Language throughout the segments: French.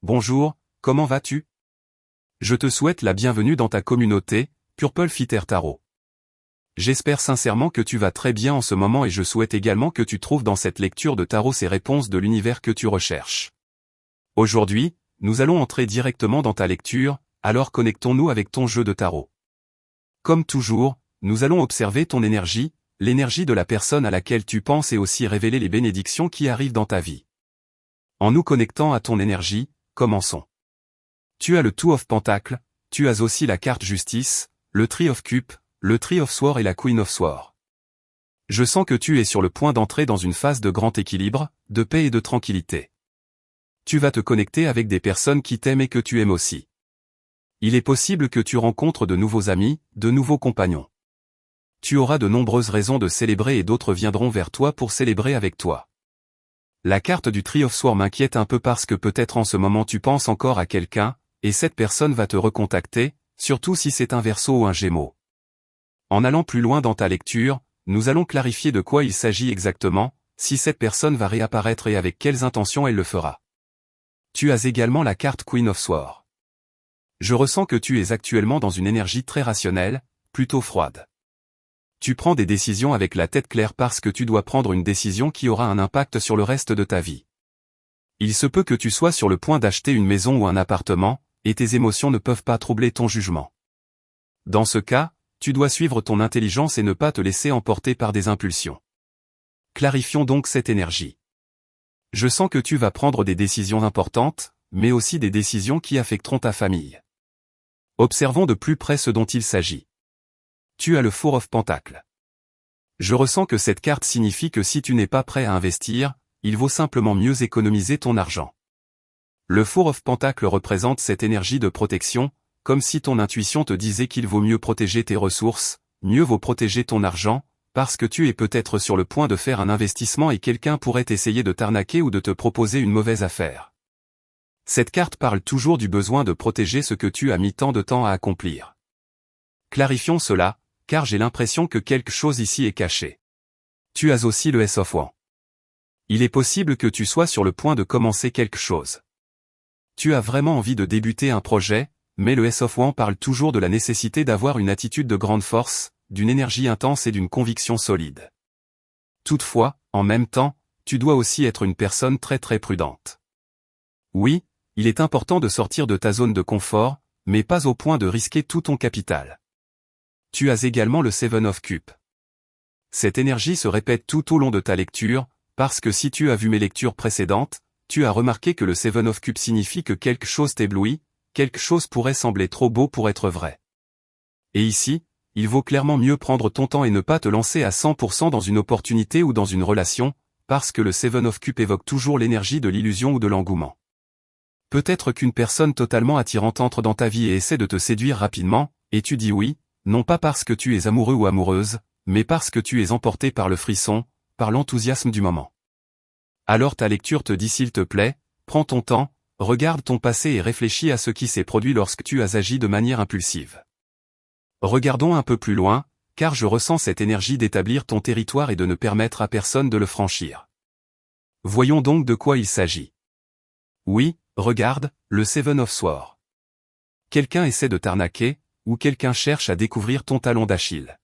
Bonjour, comment vas-tu? Je te souhaite la bienvenue dans ta communauté, Purple Fitter Tarot. J'espère sincèrement que tu vas très bien en ce moment et je souhaite également que tu trouves dans cette lecture de tarot ces réponses de l'univers que tu recherches. Aujourd'hui, nous allons entrer directement dans ta lecture, alors connectons-nous avec ton jeu de tarot. Comme toujours, nous allons observer ton énergie, l'énergie de la personne à laquelle tu penses et aussi révéler les bénédictions qui arrivent dans ta vie. En nous connectant à ton énergie, commençons. Tu as le Two of Pentacles, tu as aussi la carte Justice, le Three of Cups, le Three of Swords et la Queen of Swords. Je sens que tu es sur le point d'entrer dans une phase de grand équilibre, de paix et de tranquillité. Tu vas te connecter avec des personnes qui t'aiment et que tu aimes aussi. Il est possible que tu rencontres de nouveaux amis, de nouveaux compagnons. Tu auras de nombreuses raisons de célébrer et d'autres viendront vers toi pour célébrer avec toi. La carte du Three of Swords m'inquiète un peu parce que peut-être en ce moment tu penses encore à quelqu'un, et cette personne va te recontacter, surtout si c'est un Verseau ou un Gémeaux. En allant plus loin dans ta lecture, nous allons clarifier de quoi il s'agit exactement, si cette personne va réapparaître et avec quelles intentions elle le fera. Tu as également la carte Queen of Swords. Je ressens que tu es actuellement dans une énergie très rationnelle, plutôt froide. Tu prends des décisions avec la tête claire parce que tu dois prendre une décision qui aura un impact sur le reste de ta vie. Il se peut que tu sois sur le point d'acheter une maison ou un appartement, et tes émotions ne peuvent pas troubler ton jugement. Dans ce cas, tu dois suivre ton intelligence et ne pas te laisser emporter par des impulsions. Clarifions donc cette énergie. Je sens que tu vas prendre des décisions importantes, mais aussi des décisions qui affecteront ta famille. Observons de plus près ce dont il s'agit. Tu as le Four of Pentacles. Je ressens que cette carte signifie que si tu n'es pas prêt à investir, il vaut simplement mieux économiser ton argent. Le Four of Pentacles représente cette énergie de protection, comme si ton intuition te disait qu'il vaut mieux protéger tes ressources, mieux vaut protéger ton argent, parce que tu es peut-être sur le point de faire un investissement et quelqu'un pourrait essayer de t'arnaquer ou de te proposer une mauvaise affaire. Cette carte parle toujours du besoin de protéger ce que tu as mis tant de temps à accomplir. Clarifions cela, car j'ai l'impression que quelque chose ici est caché. Tu as aussi le Ace of Wands. Il est possible que tu sois sur le point de commencer quelque chose. Tu as vraiment envie de débuter un projet, mais le Ace of Wands parle toujours de la nécessité d'avoir une attitude de grande force, d'une énergie intense et d'une conviction solide. Toutefois, en même temps, tu dois aussi être une personne très prudente. Oui, il est important de sortir de ta zone de confort, mais pas au point de risquer tout ton capital. Tu as également le Seven of Cups. Cette énergie se répète tout au long de ta lecture, parce que si tu as vu mes lectures précédentes, tu as remarqué que le Seven of Cups signifie que quelque chose t'éblouit, quelque chose pourrait sembler trop beau pour être vrai. Et ici, il vaut clairement mieux prendre ton temps et ne pas te lancer à 100% dans une opportunité ou dans une relation, parce que le Seven of Cups évoque toujours l'énergie de l'illusion ou de l'engouement. Peut-être qu'une personne totalement attirante entre dans ta vie et essaie de te séduire rapidement, et tu dis oui, non pas parce que tu es amoureux ou amoureuse, mais parce que tu es emporté par le frisson, par l'enthousiasme du moment. Alors ta lecture te dit s'il te plaît, prends ton temps, regarde ton passé et réfléchis à ce qui s'est produit lorsque tu as agi de manière impulsive. Regardons un peu plus loin, car je ressens cette énergie d'établir ton territoire et de ne permettre à personne de le franchir. Voyons donc de quoi il s'agit. Oui, regarde, le Seven of Swords. Quelqu'un essaie de t'arnaquer, ou quelqu'un cherche à découvrir ton talon d'Achille.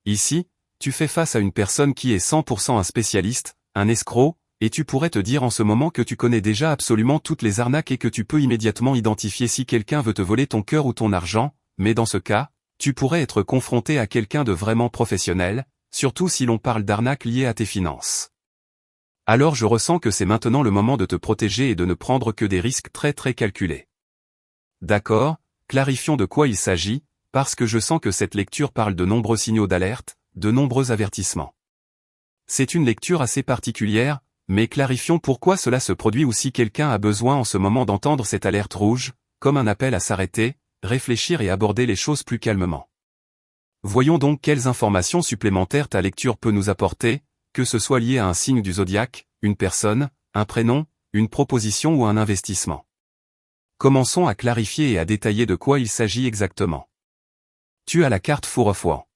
Ici, tu fais face à une personne qui est 100% un spécialiste, un escroc, et tu pourrais te dire en ce moment que tu connais déjà absolument toutes les arnaques et que tu peux immédiatement identifier si quelqu'un veut te voler ton cœur ou ton argent, mais dans ce cas, tu pourrais être confronté à quelqu'un de vraiment professionnel, surtout si l'on parle d'arnaque liée à tes finances. Alors je ressens que c'est maintenant le moment de te protéger et de ne prendre que des risques très calculés. D'accord, clarifions de quoi il s'agit, parce que je sens que cette lecture parle de nombreux signaux d'alerte, de nombreux avertissements. C'est une lecture assez particulière, mais clarifions pourquoi cela se produit ou si quelqu'un a besoin en ce moment d'entendre cette alerte rouge, comme un appel à s'arrêter, réfléchir et aborder les choses plus calmement. Voyons donc quelles informations supplémentaires ta lecture peut nous apporter, que ce soit lié à un signe du zodiaque, une personne, un prénom, une proposition ou un investissement. Commençons à clarifier et à détailler de quoi il s'agit exactement. Tu as la carte Four of Wands.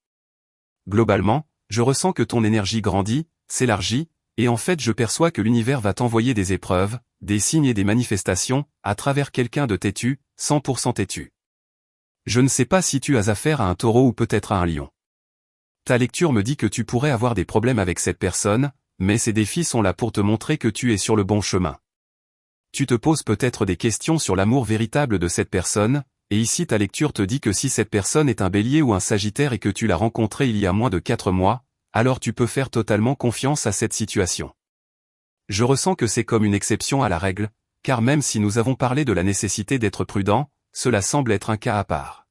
Globalement, je ressens que ton énergie grandit, s'élargit, et en fait je perçois que l'univers va t'envoyer des épreuves, des signes et des manifestations, à travers quelqu'un de têtu, 100% têtu. Je ne sais pas si tu as affaire à un taureau ou peut-être à un lion. Ta lecture me dit que tu pourrais avoir des problèmes avec cette personne, mais ces défis sont là pour te montrer que tu es sur le bon chemin. Tu te poses peut-être des questions sur l'amour véritable de cette personne, et ici ta lecture te dit que si cette personne est un bélier ou un sagittaire et que tu l'as rencontré il y a moins de 4 mois, alors tu peux faire totalement confiance à cette situation. Je ressens que c'est comme une exception à la règle, car même si nous avons parlé de la nécessité d'être prudent, cela semble être un cas à part.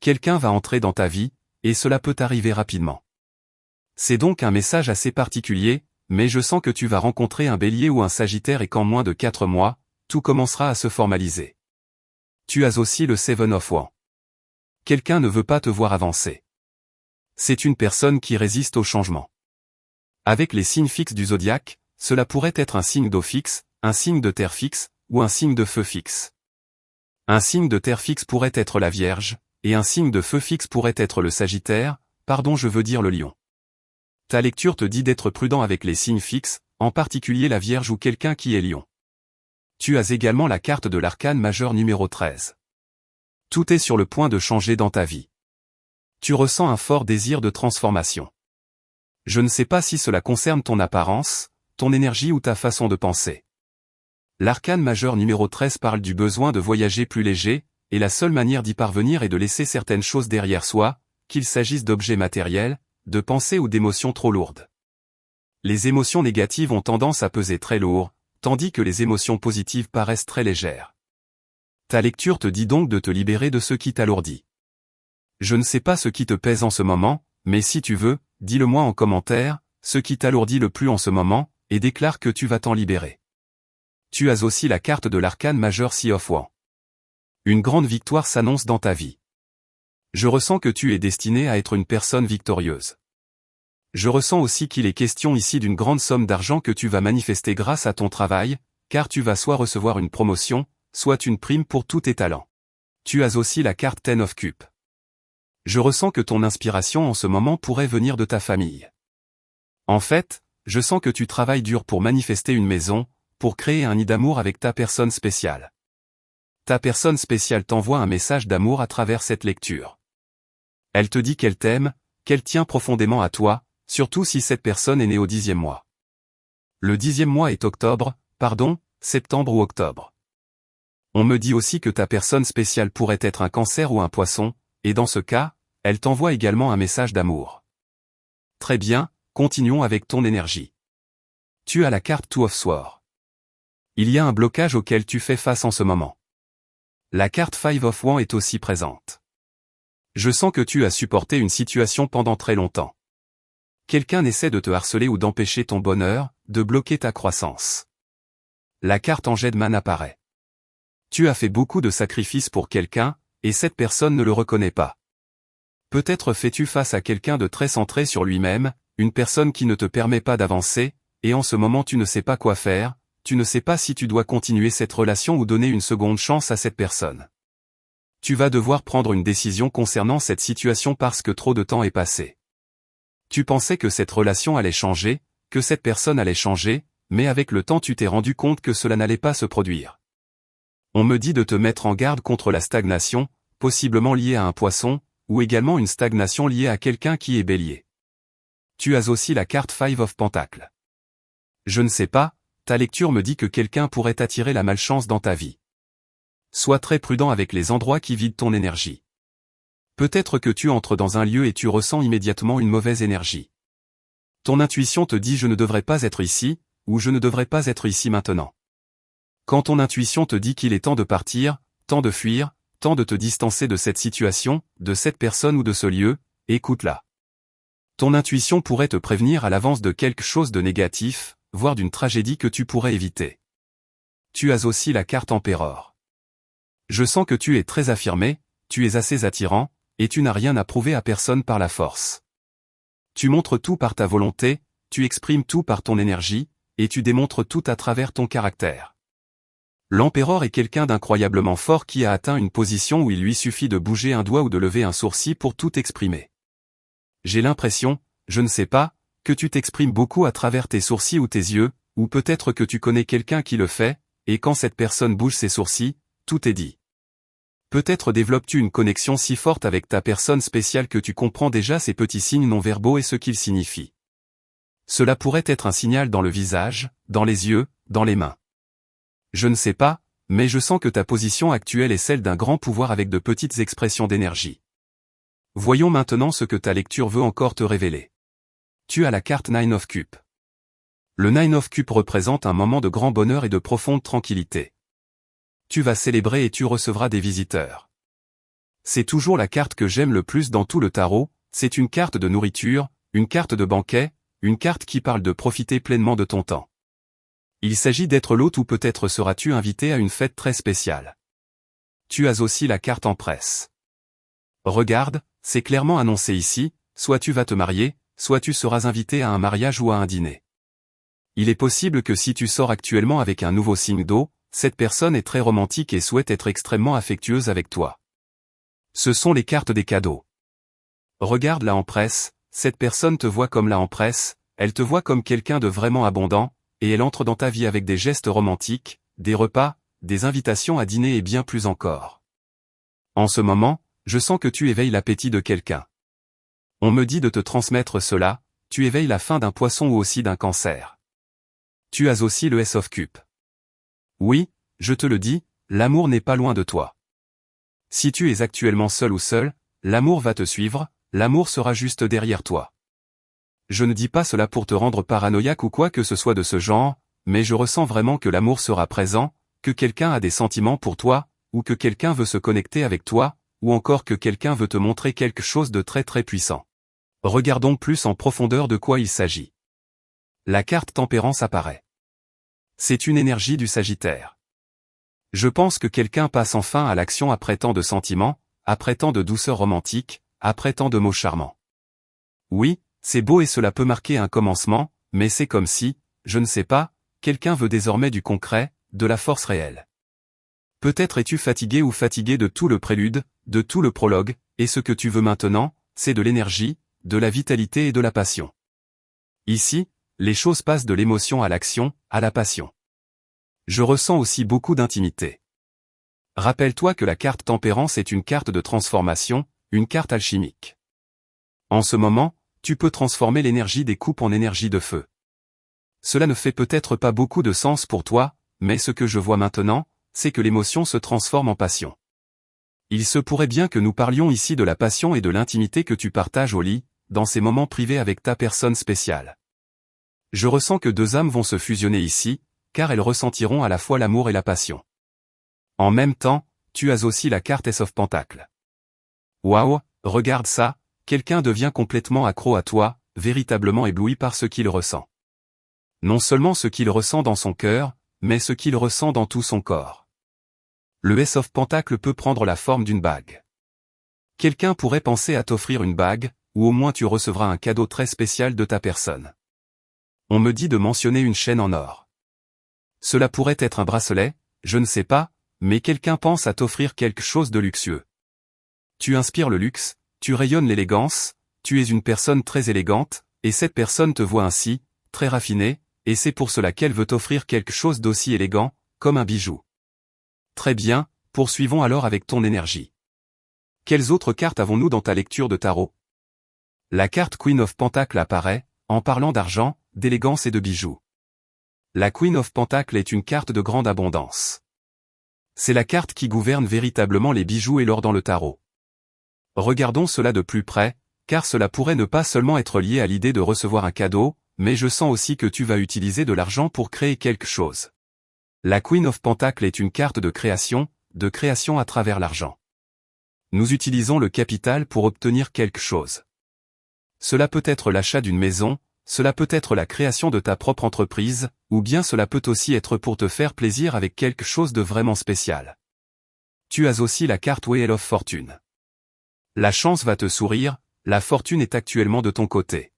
Quelqu'un va entrer dans ta vie, et cela peut arriver rapidement. C'est donc un message assez particulier, mais je sens que tu vas rencontrer un bélier ou un sagittaire et qu'en moins de 4 mois, tout commencera à se formaliser. Tu as aussi le Seven of Wands. Quelqu'un ne veut pas te voir avancer. C'est une personne qui résiste au changement. Avec les signes fixes du zodiaque, cela pourrait être un signe d'eau fixe, un signe de terre fixe, ou un signe de feu fixe. Un signe de terre fixe pourrait être la Vierge, et un signe de feu fixe pourrait être le Sagittaire, je veux dire le Lion. Ta lecture te dit d'être prudent avec les signes fixes, en particulier la Vierge ou quelqu'un qui est Lion. Tu as également la carte de l'arcane majeur numéro 13. Tout est sur le point de changer dans ta vie. Tu ressens un fort désir de transformation. Je ne sais pas si cela concerne ton apparence, ton énergie ou ta façon de penser. L'arcane majeur numéro 13 parle du besoin de voyager plus léger, et la seule manière d'y parvenir est de laisser certaines choses derrière soi, qu'il s'agisse d'objets matériels, de pensées ou d'émotions trop lourdes. Les émotions négatives ont tendance à peser très lourd, tandis que les émotions positives paraissent très légères. Ta lecture te dit donc de te libérer de ce qui t'alourdit. Je ne sais pas ce qui te pèse en ce moment, mais si tu veux, dis-le-moi en commentaire, ce qui t'alourdit le plus en ce moment, et déclare que tu vas t'en libérer. Tu as aussi la carte de l'arcane majeur Sea of Wands. Une grande victoire s'annonce dans ta vie. Je ressens que tu es destiné à être une personne victorieuse. Je ressens aussi qu'il est question ici d'une grande somme d'argent que tu vas manifester grâce à ton travail, car tu vas soit recevoir une promotion, soit une prime pour tous tes talents. Tu as aussi la carte Ten of Cups. Je ressens que ton inspiration en ce moment pourrait venir de ta famille. En fait, je sens que tu travailles dur pour manifester une maison, pour créer un nid d'amour avec ta personne spéciale. Ta personne spéciale t'envoie un message d'amour à travers cette lecture. Elle te dit qu'elle t'aime, qu'elle tient profondément à toi, surtout si cette personne est née au 10e mois. Le 10e mois est septembre ou octobre. On me dit aussi que ta personne spéciale pourrait être un Cancer ou un Poisson, et dans ce cas, elle t'envoie également un message d'amour. Très bien, continuons avec ton énergie. Tu as la carte Two of Swords. Il y a un blocage auquel tu fais face en ce moment. La carte Five of Wands est aussi présente. Je sens que tu as supporté une situation pendant très longtemps. Quelqu'un essaie de te harceler ou d'empêcher ton bonheur, de bloquer ta croissance. La carte Angedman apparaît. Tu as fait beaucoup de sacrifices pour quelqu'un, et cette personne ne le reconnaît pas. Peut-être fais-tu face à quelqu'un de très centré sur lui-même, une personne qui ne te permet pas d'avancer, et en ce moment tu ne sais pas quoi faire, tu ne sais pas si tu dois continuer cette relation ou donner une seconde chance à cette personne. Tu vas devoir prendre une décision concernant cette situation parce que trop de temps est passé. Tu pensais que cette relation allait changer, que cette personne allait changer, mais avec le temps tu t'es rendu compte que cela n'allait pas se produire. On me dit de te mettre en garde contre la stagnation, possiblement liée à un poisson, ou également une stagnation liée à quelqu'un qui est bélier. Tu as aussi la carte Five of Pentacles. Je ne sais pas, ta lecture me dit que quelqu'un pourrait attirer la malchance dans ta vie. Sois très prudent avec les endroits qui vident ton énergie. Peut-être que tu entres dans un lieu et tu ressens immédiatement une mauvaise énergie. Ton intuition te dit je ne devrais pas être ici, ou je ne devrais pas être ici maintenant. Quand ton intuition te dit qu'il est temps de partir, temps de fuir, temps de te distancer de cette situation, de cette personne ou de ce lieu, écoute-la. Ton intuition pourrait te prévenir à l'avance de quelque chose de négatif, voire d'une tragédie que tu pourrais éviter. Tu as aussi la carte Empereur. Je sens que tu es très affirmé, tu es assez attirant, et tu n'as rien à prouver à personne par la force. Tu montres tout par ta volonté, tu exprimes tout par ton énergie, et tu démontres tout à travers ton caractère. L'Empereur est quelqu'un d'incroyablement fort qui a atteint une position où il lui suffit de bouger un doigt ou de lever un sourcil pour tout exprimer. J'ai l'impression, je ne sais pas, que tu t'exprimes beaucoup à travers tes sourcils ou tes yeux, ou peut-être que tu connais quelqu'un qui le fait, et quand cette personne bouge ses sourcils, tout est dit. Peut-être développes-tu une connexion si forte avec ta personne spéciale que tu comprends déjà ces petits signes non-verbaux et ce qu'ils signifient. Cela pourrait être un signal dans le visage, dans les yeux, dans les mains. Je ne sais pas, mais je sens que ta position actuelle est celle d'un grand pouvoir avec de petites expressions d'énergie. Voyons maintenant ce que ta lecture veut encore te révéler. Tu as la carte Nine of Cups. Le Nine of Cups représente un moment de grand bonheur et de profonde tranquillité. Tu vas célébrer et tu recevras des visiteurs. C'est toujours la carte que j'aime le plus dans tout le tarot, c'est une carte de nourriture, une carte de banquet, une carte qui parle de profiter pleinement de ton temps. Il s'agit d'être l'hôte ou peut-être seras-tu invité à une fête très spéciale. Tu as aussi la carte Empresse. Regarde, c'est clairement annoncé ici, soit tu vas te marier, soit tu seras invité à un mariage ou à un dîner. Il est possible que si tu sors actuellement avec un nouveau signe d'eau, cette personne est très romantique et souhaite être extrêmement affectueuse avec toi. Ce sont les cartes des cadeaux. Regarde la Empresse, cette personne te voit comme la Empresse, elle te voit comme quelqu'un de vraiment abondant, et elle entre dans ta vie avec des gestes romantiques, des repas, des invitations à dîner et bien plus encore. En ce moment, je sens que tu éveilles l'appétit de quelqu'un. On me dit de te transmettre cela, tu éveilles la faim d'un poisson ou aussi d'un cancer. Tu as aussi le Ace of Cups. Oui, je te le dis, l'amour n'est pas loin de toi. Si tu es actuellement seul ou seul, l'amour va te suivre, l'amour sera juste derrière toi. Je ne dis pas cela pour te rendre paranoïaque ou quoi que ce soit de ce genre, mais je ressens vraiment que l'amour sera présent, que quelqu'un a des sentiments pour toi, ou que quelqu'un veut se connecter avec toi, ou encore que quelqu'un veut te montrer quelque chose de très très puissant. Regardons plus en profondeur de quoi il s'agit. La carte Tempérance apparaît. C'est une énergie du Sagittaire. Je pense que quelqu'un passe enfin à l'action après tant de sentiments, après tant de douceur romantique, après tant de mots charmants. Oui, c'est beau et cela peut marquer un commencement, mais c'est comme si, je ne sais pas, quelqu'un veut désormais du concret, de la force réelle. Peut-être es-tu fatigué ou fatigué de tout le prélude, de tout le prologue, et ce que tu veux maintenant, c'est de l'énergie, de la vitalité et de la passion. Ici, les choses passent de l'émotion à l'action, à la passion. Je ressens aussi beaucoup d'intimité. Rappelle-toi que la carte Tempérance est une carte de transformation, une carte alchimique. En ce moment, tu peux transformer l'énergie des coupes en énergie de feu. Cela ne fait peut-être pas beaucoup de sens pour toi, mais ce que je vois maintenant, c'est que l'émotion se transforme en passion. Il se pourrait bien que nous parlions ici de la passion et de l'intimité que tu partages au lit, dans ces moments privés avec ta personne spéciale. Je ressens que deux âmes vont se fusionner ici, car elles ressentiront à la fois l'amour et la passion. En même temps, tu as aussi la carte Ace of Pentacles. Waouh, regarde ça, quelqu'un devient complètement accro à toi, véritablement ébloui par ce qu'il ressent. Non seulement ce qu'il ressent dans son cœur, mais ce qu'il ressent dans tout son corps. Le Ace of Pentacles peut prendre la forme d'une bague. Quelqu'un pourrait penser à t'offrir une bague, ou au moins tu recevras un cadeau très spécial de ta personne. On me dit de mentionner une chaîne en or. Cela pourrait être un bracelet, je ne sais pas, mais quelqu'un pense à t'offrir quelque chose de luxueux. Tu inspires le luxe, tu rayonnes l'élégance, tu es une personne très élégante, et cette personne te voit ainsi, très raffinée, et c'est pour cela qu'elle veut t'offrir quelque chose d'aussi élégant, comme un bijou. Très bien, poursuivons alors avec ton énergie. Quelles autres cartes avons-nous dans ta lecture de tarot? La carte Queen of Pentacles apparaît, en parlant d'argent, d'élégance et de bijoux. La Queen of Pentacles est une carte de grande abondance. C'est la carte qui gouverne véritablement les bijoux et l'or dans le tarot. Regardons cela de plus près, car cela pourrait ne pas seulement être lié à l'idée de recevoir un cadeau, mais je sens aussi que tu vas utiliser de l'argent pour créer quelque chose. La Queen of Pentacles est une carte de création à travers l'argent. Nous utilisons le capital pour obtenir quelque chose. Cela peut être l'achat d'une maison, cela peut être la création de ta propre entreprise, ou bien cela peut aussi être pour te faire plaisir avec quelque chose de vraiment spécial. Tu as aussi la carte Wheel of Fortune. La chance va te sourire, la fortune est actuellement de ton côté.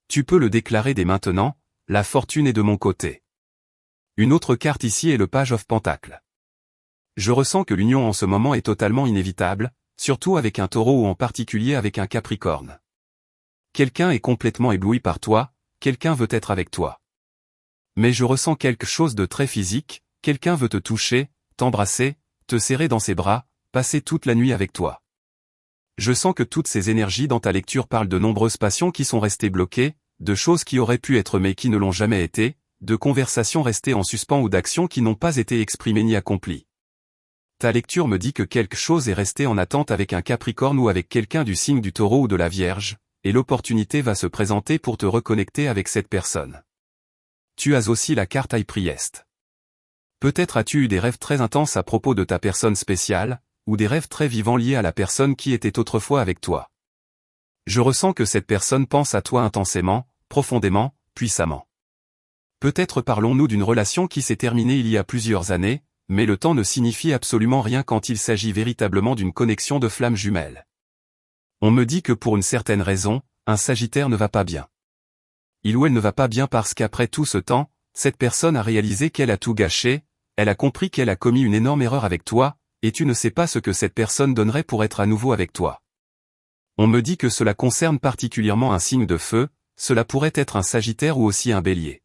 Tu peux le déclarer dès maintenant, la fortune est de mon côté. Une autre carte ici est le Page of Pentacles. Je ressens que l'union en ce moment est totalement inévitable, surtout avec un taureau ou en particulier avec un capricorne. quelqu'un est complètement ébloui par toi, quelqu'un veut être avec toi. Mais je ressens quelque chose de très physique, quelqu'un veut te toucher, t'embrasser, te serrer dans ses bras, passer toute la nuit avec toi. Je sens que toutes ces énergies dans ta lecture parlent de nombreuses passions qui sont restées bloquées, de choses qui auraient pu être mais qui ne l'ont jamais été, de conversations restées en suspens ou d'actions qui n'ont pas été exprimées ni accomplies. Ta lecture me dit que quelque chose est resté en attente avec un Capricorne ou avec quelqu'un du signe du Taureau ou de la Vierge, et l'opportunité va se présenter pour te reconnecter avec cette personne. Tu as aussi la carte High Priest. Peut-être as-tu eu des rêves très intenses à propos de ta personne spéciale, ou des rêves très vivants liés à la personne qui était autrefois avec toi. Je ressens que cette personne pense à toi intensément, profondément, puissamment. Peut-être parlons-nous d'une relation qui s'est terminée il y a plusieurs années, mais le temps ne signifie absolument rien quand il s'agit véritablement d'une connexion de flammes jumelles. On me dit que pour une certaine raison, un Sagittaire ne va pas bien. Il ou elle ne va pas bien parce qu'après tout ce temps, cette personne a réalisé qu'elle a tout gâché, elle a compris qu'elle a commis une énorme erreur avec toi, et tu ne sais pas ce que cette personne donnerait pour être à nouveau avec toi. On me dit que cela concerne particulièrement un signe de feu, cela pourrait être un Sagittaire ou aussi un Bélier.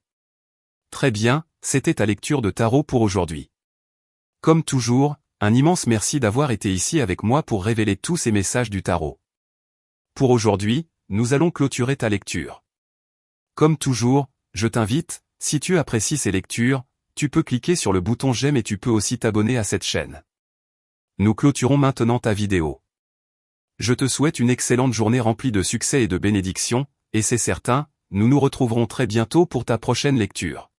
Très bien, c'était ta lecture de tarot pour aujourd'hui. Comme toujours, un immense merci d'avoir été ici avec moi pour révéler tous ces messages du tarot. Pour aujourd'hui, nous allons clôturer ta lecture. Comme toujours, je t'invite, si tu apprécies ces lectures, tu peux cliquer sur le bouton j'aime et tu peux aussi t'abonner à cette chaîne. Nous clôturons maintenant ta vidéo. Je te souhaite une excellente journée remplie de succès et de bénédictions, et c'est certain, nous nous retrouverons très bientôt pour ta prochaine lecture.